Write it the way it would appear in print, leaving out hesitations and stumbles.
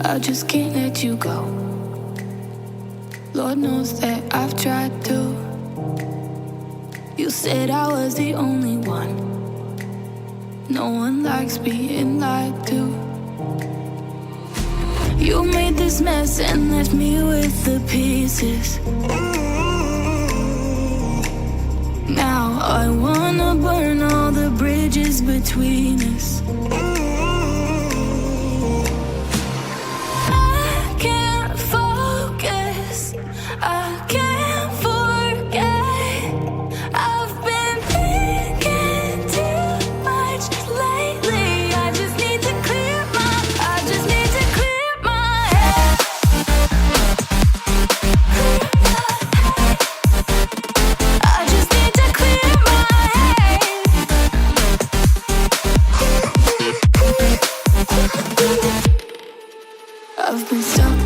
I just can't let you go. Lord knows that I've tried to. You said I was the only one. No one likes being lied to. You made this mess and left me with the pieces. Now I wanna burn all the bridges between us. I can't focus, I can't forget. I've been thinking too much lately. I just need to clear my head. I just need to clear my head. I've been stuck